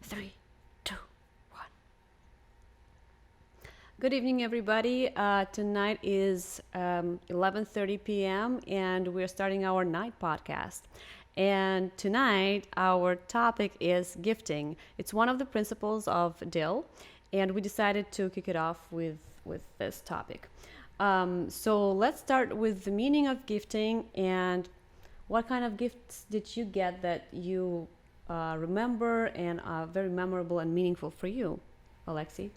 Three, two, one. Good evening, everybody. Tonight is 11:30 p.m. and we're starting our night podcast. And tonight, our topic is gifting. It's one of the principles of Dill, and we decided to kick it off with this topic. So let's start with the meaning of gifting and what kind of gifts did you get that you remember and are very memorable and meaningful for you, Oleksy?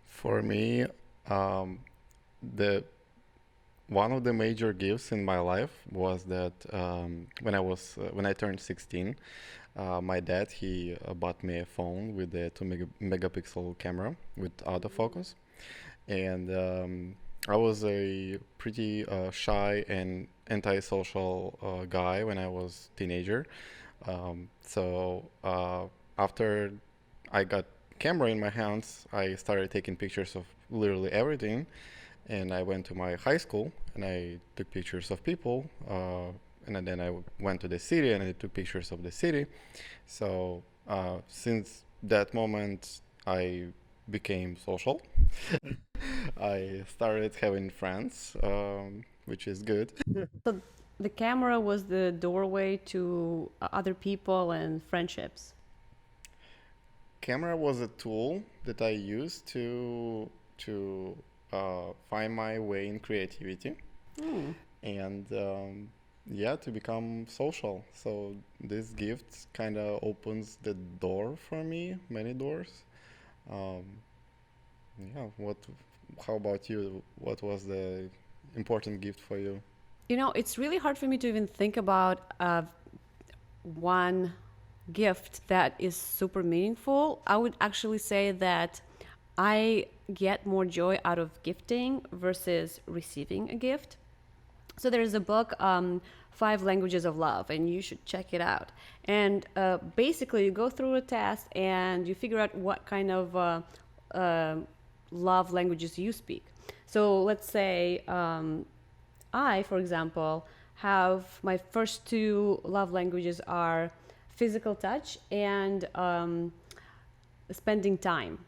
For me, um, the one of the major gifts in my life was that when I turned 16, my dad he bought me a phone with a megapixel camera with autofocus, and I was a pretty shy and antisocial guy when I was teenager. So after I got camera in my hands, I started taking pictures of literally everything. And I went to my high school and I took pictures of people. And then I went to the city and I took pictures of the city. So since that moment, I became social. I started having friends, which is good. So the camera was the doorway to other people and friendships. Camera was a tool that I used to find my way in creativity Hmm. and yeah, to become social. So this gift kind of opens the door for me, many doors. Um, yeah. What? How about you? What was the important gift for you? You know, it's really hard for me to even think about one gift that is super meaningful. I would actually say that I get more joy out of gifting versus receiving a gift. So there's a book, Five Languages of Love, and you should check it out. And basically, you go through a test and you figure out what kind of uh, love languages you speak. So let's say I, for example, have my first two love languages are physical touch and spending time.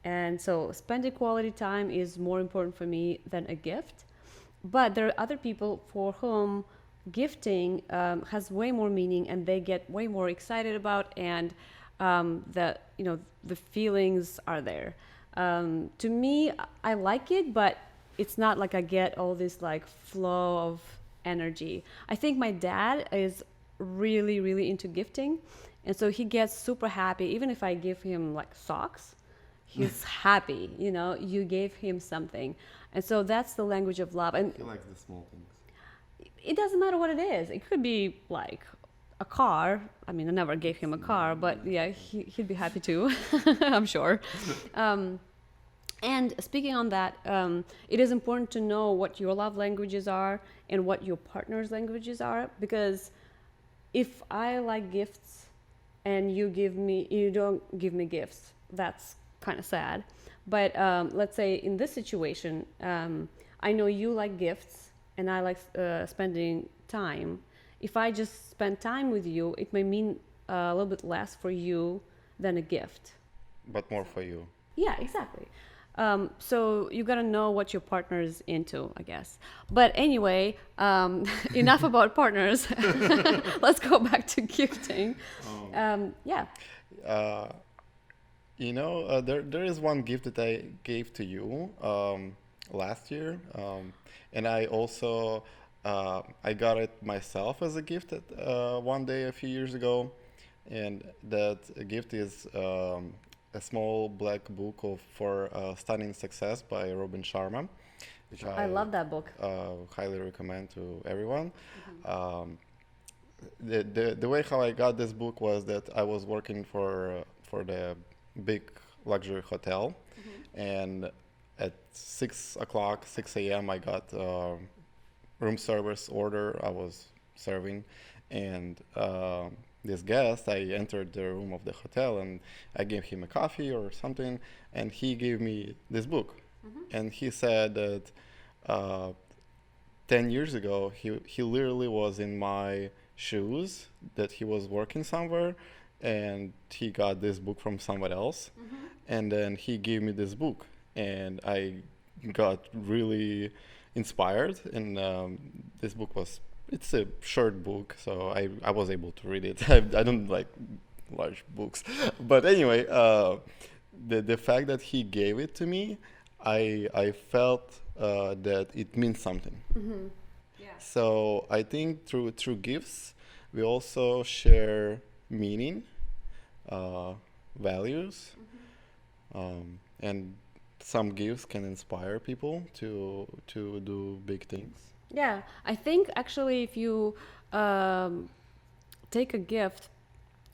And so spending quality time is more important for me than a gift. But there are other people for whom gifting has way more meaning and they get way more excited about, and the feelings are there. To me, I like it, but it's not like I get all this like flow of energy. I think my dad is really really into gifting, and so he gets super happy even if I give him like socks. He's happy, you gave him something. And so that's the language of love. And He likes the small things. it doesn't matter what it is. It could be like a car. I mean, I never gave him a car, but yeah, he'd be happy too, I'm sure. Um, and speaking on that, it is important to know what your love languages are and what your partner's languages are, because if I like gifts and you don't give me gifts, that's kind of sad. But let's say in this situation, I know you like gifts and I like spending time. If I just spend time with you, it may mean a little bit less for you than a gift. But more for you. Yeah, exactly. So you gotta know what your partner is into, I guess. But anyway, enough about partners. Let's go back to gifting. Yeah. Uh, there is one gift that I gave to you last year, and I also I got it myself as a gift one day a few years ago, and that gift is a small black book for Stunning Success by Robin Sharma, which I I love that book. highly recommend to everyone. Um, the way how I got this book was that I was working for the big luxury hotel, and at 6 o'clock, 6 a.m. I got room service order. I was serving, and this guest, I entered the room of the hotel and I gave him a coffee or something, and he gave me this book, and he said that uh, 10 years ago he literally was in my shoes, that he was working somewhere and he got this book from someone else, and then he gave me this book, and I got really inspired. And this book was, it's a short book, so I was able to read it. I don't like large books, but anyway, the fact that he gave it to me, I felt that it means something. Yeah. So I think through gifts, we also share meaning, values, and some gifts can inspire people to do big things. Yeah, I think actually if you take a gift,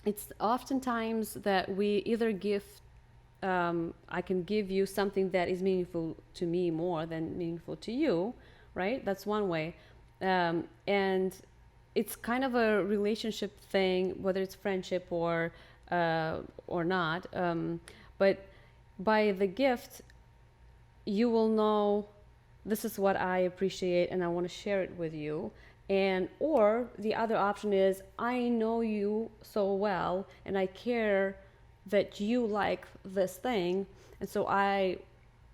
it's oftentimes that we either give, I can give you something that is meaningful to me more than meaningful to you, right? That's one way. And it's kind of a relationship thing, whether it's friendship or not. But by the gift, you will know this is what I appreciate and I want to share it with you. And or the other option is I know you so well and I care that you like this thing, and so I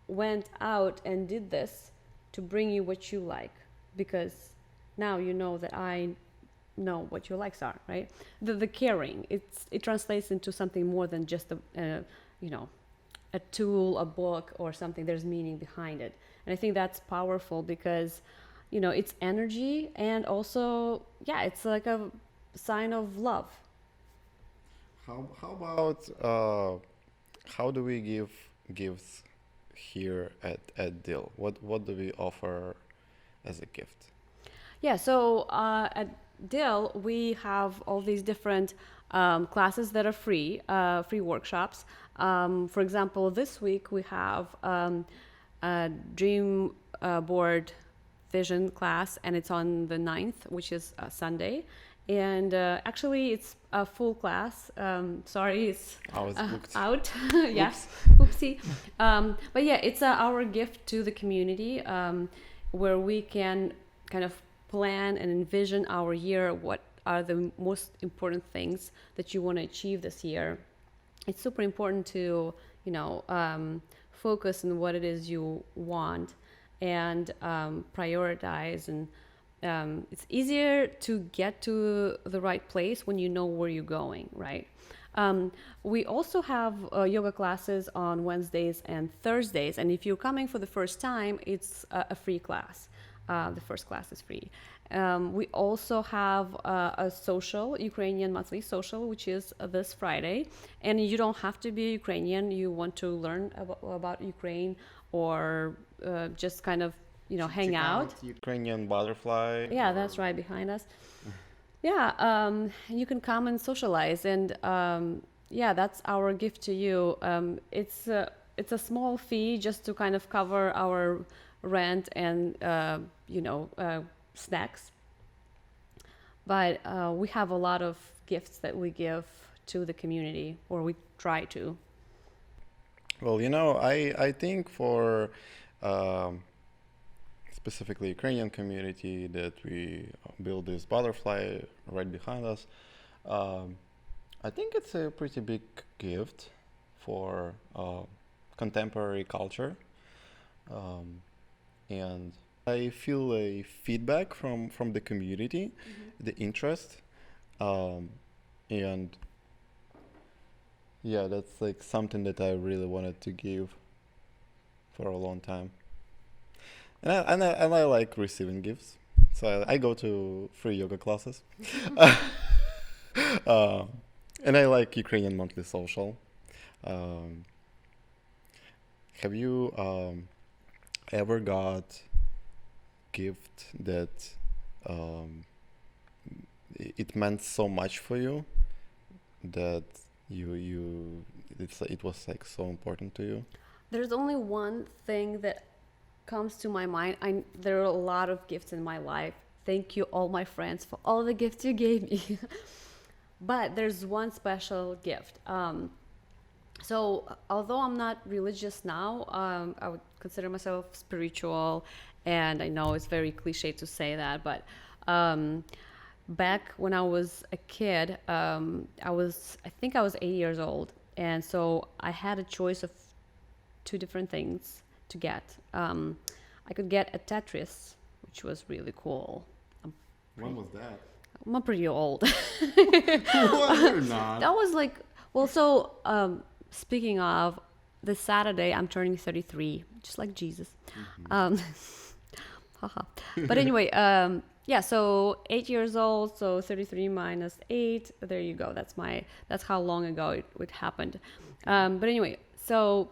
went out and did this to bring you what you like, because now you know that I know what your likes are, right? The caring, it translates into something more than just a tool, a book, or something. There's meaning behind it, and I think that's powerful because it's energy, and also it's like a sign of love. How about how do we give gifts here at Dill? What do we offer as a gift? Yeah, so at Dill, we have all these different classes that are free, free workshops. For example, this week we have a dream board vision class, and it's on the 9th, which is Sunday. And actually, it's a full class. Sorry, it's Booked. out. Yes, oopsie. But yeah, it's our gift to the community, where we can kind of plan and envision our year. What are the most important things that you want to achieve this year? It's super important to focus on what it is you want and prioritize, and it's easier to get to the right place when you know where you're going, right? We also have yoga classes on Wednesdays and Thursdays, and if you're coming for the first time, it's a free class. The first class is free. We also have a social, Ukrainian monthly social, which is this Friday. And you don't have to be Ukrainian. You want to learn about Ukraine, or just kind of, hang out. Ukrainian butterfly. Yeah, that's right, behind us. Yeah, you can come and socialize. And that's our gift to you. It's a small fee just to kind of cover our rent and snacks, but we have a lot of gifts that we give to the community, or we try to. Well, I think for specifically Ukrainian community that we build this butterfly right behind us, I think it's a pretty big gift for contemporary culture. And I feel a feedback from the community, the interest, and that's like something that I really wanted to give for a long time. And I like receiving gifts, so I go to free yoga classes, and I like Ukrainian monthly social. Have you ever got gift that it meant so much for you that it was like so important to you? There's only one thing that comes to my mind. There are a lot of gifts in my life. Thank you, all my friends, for all the gifts you gave me. But there's one special gift. So although I'm not religious now, I would consider myself spiritual, and I know it's very cliche to say that, but back when I was a kid, I think I was 8 years old, and so I had a choice of two different things to get. I could get a Tetris, which was really cool. When was that? I'm pretty old. Well, you're not. That was like, well, so speaking of, this Saturday I'm turning 33, just like Jesus. Haha. But anyway, yeah, so 8 years old, so 33 minus 8, there you go. That's how long ago it happened. But anyway, so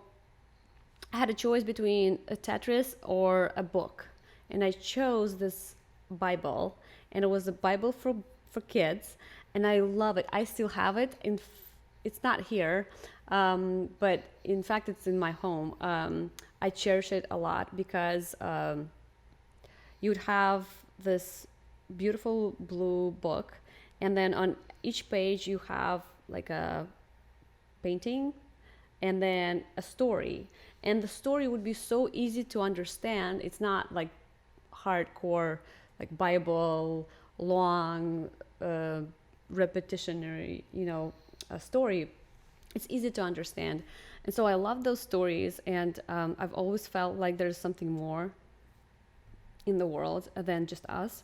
I had a choice between a Tetris or a book, and I chose this Bible, and it was a Bible for kids, and I love it. I still have it. It's not here, but in fact, it's in my home. I cherish it a lot because you'd have this beautiful blue book, and then on each page you have like a painting and then a story, and the story would be so easy to understand. It's not like hardcore like Bible long repetitionary a story. It's easy to understand, and so I love those stories, and I've always felt like there's something more in the world than just us.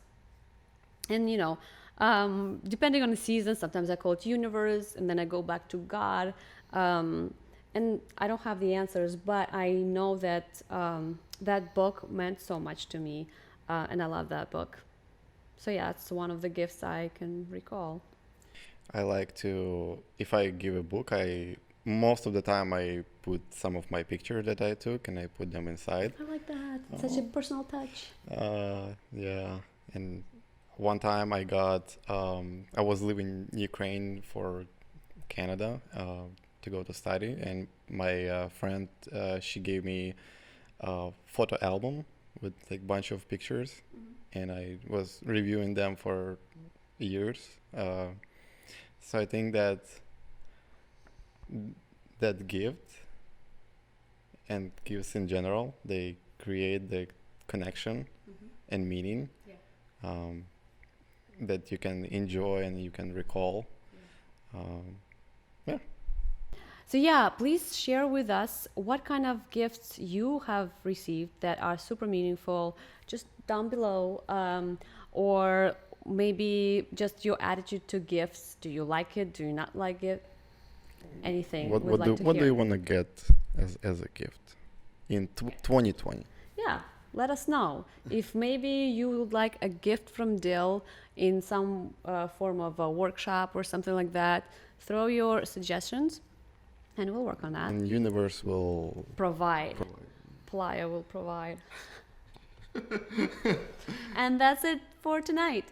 And depending on the season, sometimes I call it universe, and then I go back to God, and I don't have the answers, but I know that that book meant so much to me, and I love that book. So yeah, it's one of the gifts I can recall. I like to, if I give a book, most of the time I put some of my pictures that I took and I put them inside. I like that. It's such a personal touch. Yeah, and one time I was living in Ukraine for Canada to go to study, and my friend, she gave me a photo album with like bunch of pictures, and I was reviewing them for years. So I think that gift and gifts in general, they create the connection and meaning that you can enjoy and you can recall. Yeah. So yeah, please share with us what kind of gifts you have received that are super meaningful, just down below, or maybe just your attitude to gifts. Do you like it? Do you not like it? Anything. What do you want to get as a gift in 2020? Yeah, let us know. If maybe you would like a gift from Dill in some form of a workshop or something like that, throw your suggestions and we'll work on that. And universe will provide. Playa will provide. And that's it for tonight.